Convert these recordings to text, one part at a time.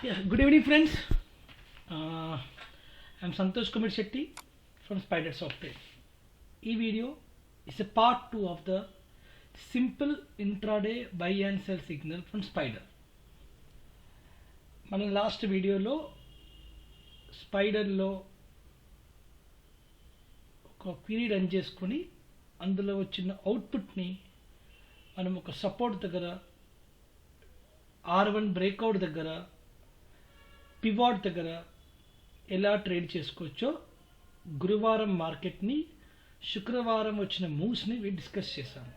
Yeah, good evening, friends. I'm Santosh Kumar Shetty from Spider Software. This video is a part 2 of the simple intraday buy and sell signal from Spider. మన last వీడియోలో స్పైడర్లో ఒక క్వీరీ run చేసుకొని అందులో వచ్చిన అవుట్పుట్ని మనం ఒక support దగ్గర R1 breakout దగ్గర పివాట్ దగ్గర ఎలా ట్రేడ్ చేసుకోవచ్చో గురువారం మార్కెట్ని శుక్రవారం వచ్చిన మూవ్స్ని డిస్కస్ చేశాము.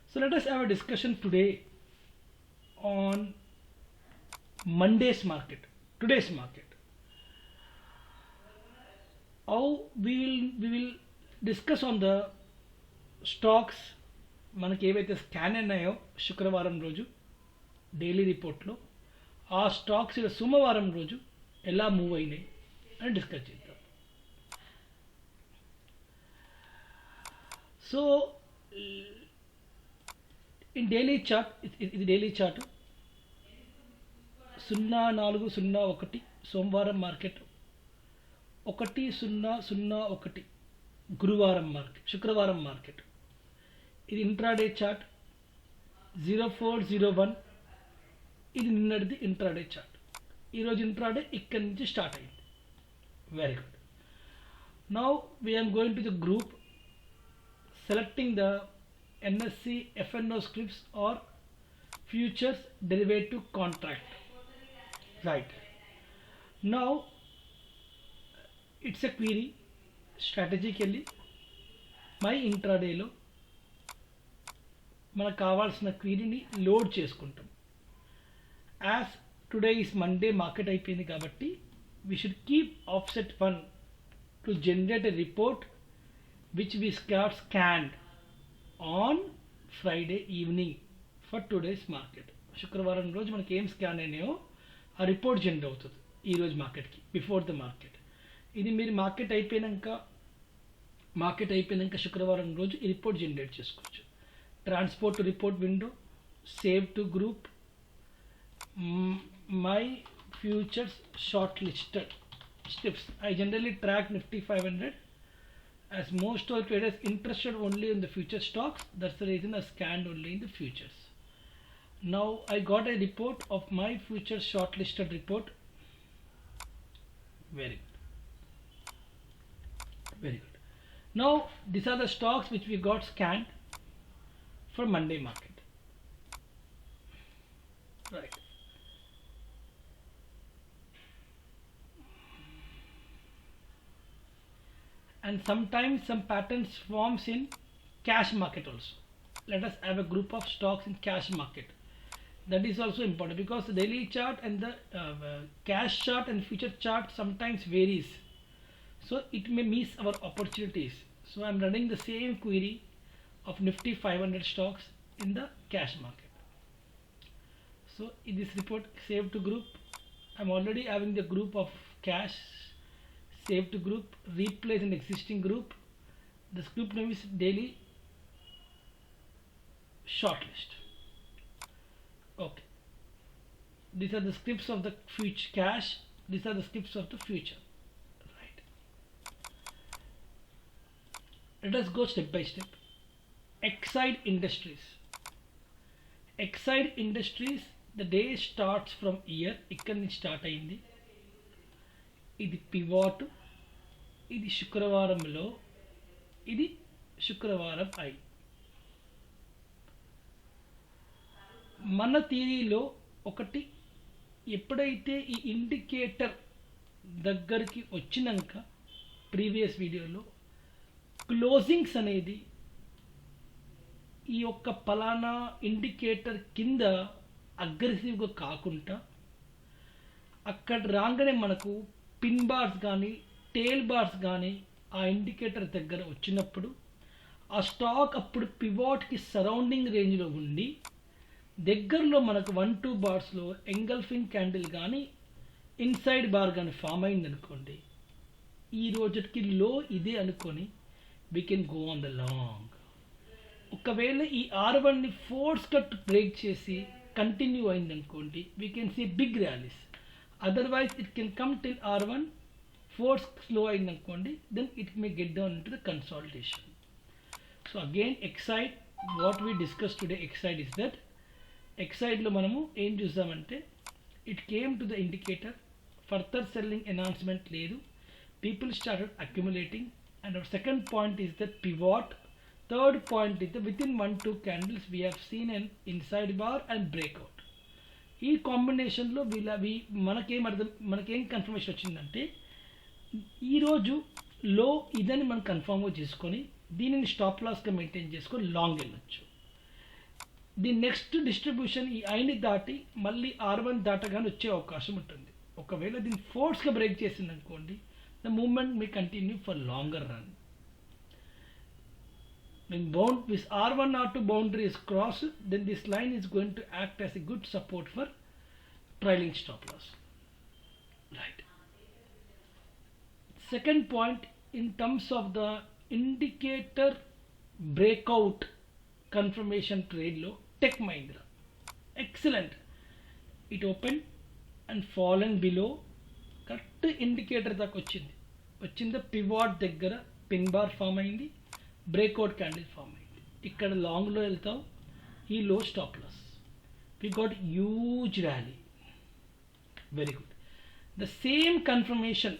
So let us have a discussion today on Monday's market, today's market. How we will discuss on the stocks మనకి ఏవైతే స్కాన్ అయినాయో శుక్రవారం రోజు డైలీ రిపోర్ట్లో ఆ స్టాక్స్ ఇలా సోమవారం రోజు ఎలా మూవ్ అయినాయి అని డిస్కస్ చేద్దాం. సో ఇన్ డైలీ చార్ట్, ఇది డైలీ చార్ట్ 0401 సోమవారం మార్కెట్, 1001 గురువారం మార్కెట్, శుక్రవారం మార్కెట్. ఇది ఇంట్రాడే చార్ట్ 0401, ఇది నిన్నటిది ఇంట్రాడే చార్ట్. ఈరోజు ఇంట్రాడే ఇక్కడి నుంచి స్టార్ట్ అయింది. Very good. Now we're going to the group, selecting the NSE FNO scripts or futures derivative contract. Right. Now it's a query. Strategically my intraday లో మనకు కావాల్సిన క్వీరీని load చేసుకుంటాం. As today is Monday, market అయిపోయింది కాబట్టి we should keep offset 1 to generate a report which we got scanned on Friday evening for today's market. శుక్రవారం రోజు మనకి ఏం స్కాన్ అయినాయో ఆ రిపోర్ట్ జనరేట్ అవుతుంది ఈరోజు మార్కెట్కి, బిఫోర్ ద మార్కెట్. ఇది మీరు మార్కెట్ అయిపోయినాక శుక్రవారం రోజు ఈ రిపోర్ట్ జనరేట్ చేసుకోవచ్చు. Transport report window, save to group, my futures short listed steps. I generally track Nifty 500 as most of traders interested only in the future stocks. That's the reason I scanned only in the futures. Now I got a report of my futures shortlisted report. Very good. Very good. Now these are the stocks which we got scanned for Monday market. Right. And sometimes some patterns forms in cash market also. Let us have a group of stocks in cash market. That is also important because the daily chart and the cash chart and future chart sometimes varies. So it may miss our opportunities. So I am running the same query of Nifty 500 stocks in the cash market. So in this report, save to group, I am already having the group of cash. Save to group, replace an existing group. The group name is daily shortlist. Okay, these are the scripts of the future cash, these are the scripts of the future. Right, let us go step by step. Exide Industries, the day starts from here. ఇక్కడ నుంచి start అయింది. ఇది పివాట్, ఇది శుక్రవారంలో, ఇది శుక్రవారం I. మన థియరీలో ఒకటి, ఎప్పుడైతే ఈ ఇండికేటర్ దగ్గరికి వచ్చినాక ప్రీవియస్ వీడియోలో క్లోజింగ్స్ అనేది ఈ యొక్క పలానా ఇండికేటర్ కింద అగ్రెసివ్గా కాకుండా అక్కడ రాగానే మనకు పిన్ బార్స్ కానీ టేల్ బార్స్ కానీ ఆ ఇండికేటర్ దగ్గర వచ్చినప్పుడు ఆ స్టాక్ అప్పుడు పివాట్కి సరౌండింగ్ రేంజ్లో ఉండి దగ్గరలో మనకు 1-2 బార్స్లో ఎంగల్ఫింగ్ క్యాండిల్ కానీ ఇన్సైడ్ బార్ కానీ ఫామ్ అయింది అనుకోండి, ఈ రోజుకి లో ఇదే అనుకొని we can go on the long. ఒకవేళ ఈ R1ని ఫోర్స్ కట్ బ్రేక్ చేసి కంటిన్యూ అయింది అనుకోండి, we can see big rallies. Otherwise it can come till R1, force slow అయింది అనుకోండి, then it may get down into the consolidation. So again Exide, what we discuss today Exide is that, ఎక్సైడ్లో మనము ఏం చూసామంటే it came to the indicator, further selling announcement లేదు, people started accumulating, and our second point is that pivot. Third point is the within 1-2 candles we have seen an inside bar and breakout. ఈ కాంబినేషన్లో మనకేం confirmation వచ్చిందంటే ఈరోజు లో ఇదని మనం కన్ఫర్మ్గా చేసుకొని దీనిని స్టాప్ లాస్గా మెయింటైన్ చేసుకొని లాంగ్ వెళ్ళొచ్చు. ది నెక్స్ట్ డిస్ట్రిబ్యూషన్ ఈ ఐని దాటి మళ్ళీ R1 దాటగానే వచ్చే అవకాశం ఉంటుంది. ఒకవేళ దీన్ని ఫోర్స్గా బ్రేక్ చేసింది అనుకోండి, the movement May continue for longer run. When R1 R2 boundary is crossed, then this line is going to act as a good support for trailing stop loss. Right. Second point, in terms of the indicator breakout confirmation trade low, Tech Mahindra, excellent. It opened and fallen below. Correct indicator దాకా వచ్చింది pivot దగ్గర pin bar form అయింది, breakout candle form అయింది. ఇక్కడ లాంగ్లో వెళ్తాం, ఈ లో stop loss, we got huge rally, very good. The same confirmation,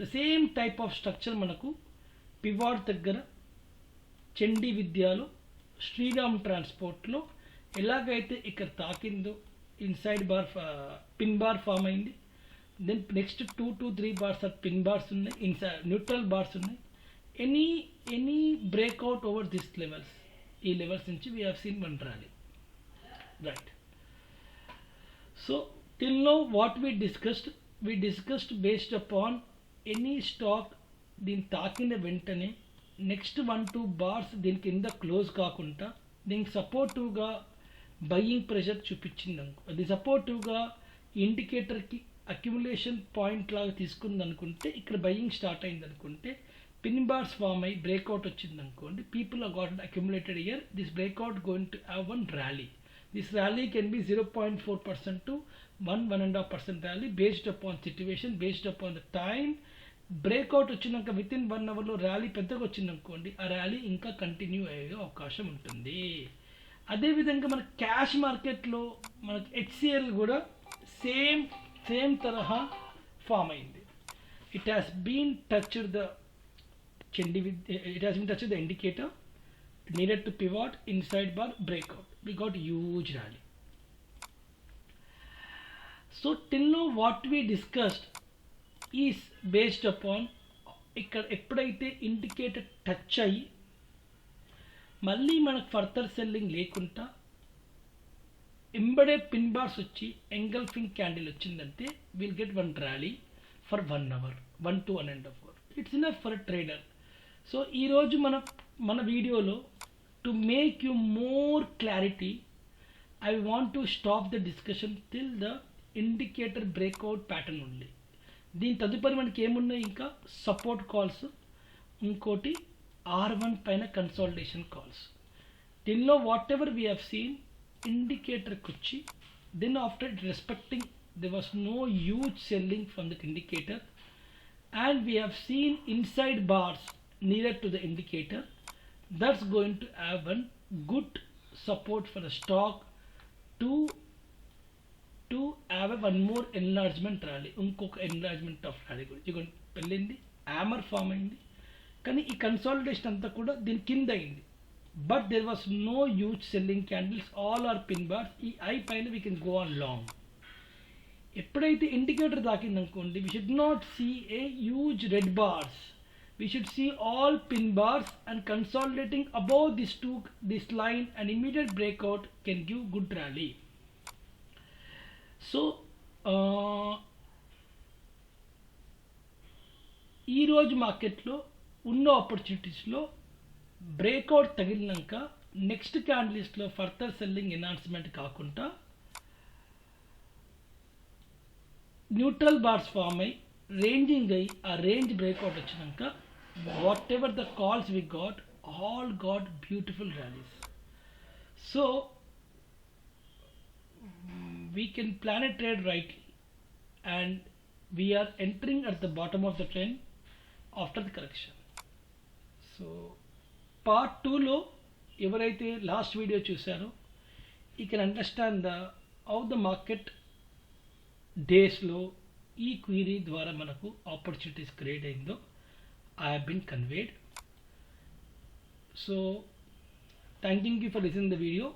the same type of structure మనకు పివాట్ దగ్గర, చండీ విద్యాలో, శ్రీరామ్ ట్రాన్స్పోర్ట్లో ఎలాగైతే ఇక్కడ తాకిందో inside bar pin bar form అయింది. Then next 2 to 3 bars pin bars ఉన్నాయి, ఇన్సైడ్ న్యూట్రల్ బార్స్ ఉన్నాయి. Any breakout over this levels, ఈ లెవెల్స్ నుంచి we have scene one rally. Right. So till know what we discussed based upon any stock దీన్ని తాకిన వెంటనే next 1-2 bars దీని కింద close కాకుండా దీనికి సపోర్టివ్గా బయ్యింగ్ ప్రెషర్ చూపించింది అనుకో, అది సపోర్టివ్గా ఇండికేటర్కి అక్యుములేషన్ పాయింట్ లాగా తీసుకుంది అనుకుంటే, ఇక్కడ బయ్యింగ్ స్టార్ట్ అయింది అనుకుంటే, పిన్ బార్స్ ఫామ్ అయ్యి బ్రేక్అవుట్ వచ్చింది అనుకోండి, people are got accumulated here, this breakout going to have one rally. This rally can be 0.4% to 1.5% rally based upon situation, based upon the time. Breakout వచ్చినాక within 1 అవర్లో rally పెద్దగా వచ్చింది అనుకోండి, ఆ rally ఇంకా continue అయ్యే అవకాశం ఉంటుంది. అదేవిధంగా మన క్యాష్ మార్కెట్లో మనకు హెచ్సిఎల్ కూడా సేమ్ తరహా ఫామ్ అయింది. It has been touched the indicator, needed to pivot, inside bar, breakout. We got huge rally. So till now what we discussed is based upon ఇక్కడ ఎప్పుడైతే ఇండికేటర్ టచ్ అయ్యి మళ్ళీ మనకు ఫర్దర్ సెల్లింగ్ లేకుండా ఎంబడే pin bars వచ్చి engulfing candle వచ్చిందంటే will get one rally for 1 hour, 1 to 1.5 hour. It's enough for trader. So ఈరోజు మన వీడియోలో to make you more clarity, I want to stop the discussion till the indicator breakout pattern only. దీని తదుపరి మనకి ఏమున్నాయి, ఇంకా support calls, ఇంకోటి R1 పైన కన్సాలిడేషన్ కాల్స్. దీనిలో whatever we have seen ఇండికేటర్కి వచ్చి, then after respecting there was no huge selling from the indicator, and we have seen inside bars nearer to the indicator. That's going to have one good support for the stock to have one more enlargement rally, ఇంకొక enlargement of rally గురించి వెళ్ళింది. Hammer form అయింది, కానీ ఈ consolidation అంతా కూడా దీని కింద అయింది. But there was no huge selling candles, all are pin bars. ఈ ఐ పైన we can go on long. ఎప్పుడైతే ఇండికేటర్ తాకింది అనుకోండి, we should not see a huge red bars, we should see all pin bars and consolidating above this line, and immediate breakout can give good rally. So ఈరోజు మార్కెట్లో ఉన్న ఆపర్చునిటీస్లో breakout తగిలినాక next క్యాండిల్స్లో further selling enhancement కాకుండా neutral bars form అయ్యి ranging అయ్యి ఆ రేంజ్ బ్రేక్అవుట్ వచ్చినాక whatever the calls we got, all got beautiful rallies. So we can plan a trade rightly and we are entering at the bottom of the trend after the correction. So part 2 లో ఎవరైతే last video చూసారో you can understand the how the market days లో ఈ క్వీరీ ద్వారా మనకు opportunities create అయిందో I have been conveyed. So thanking you for listening the video.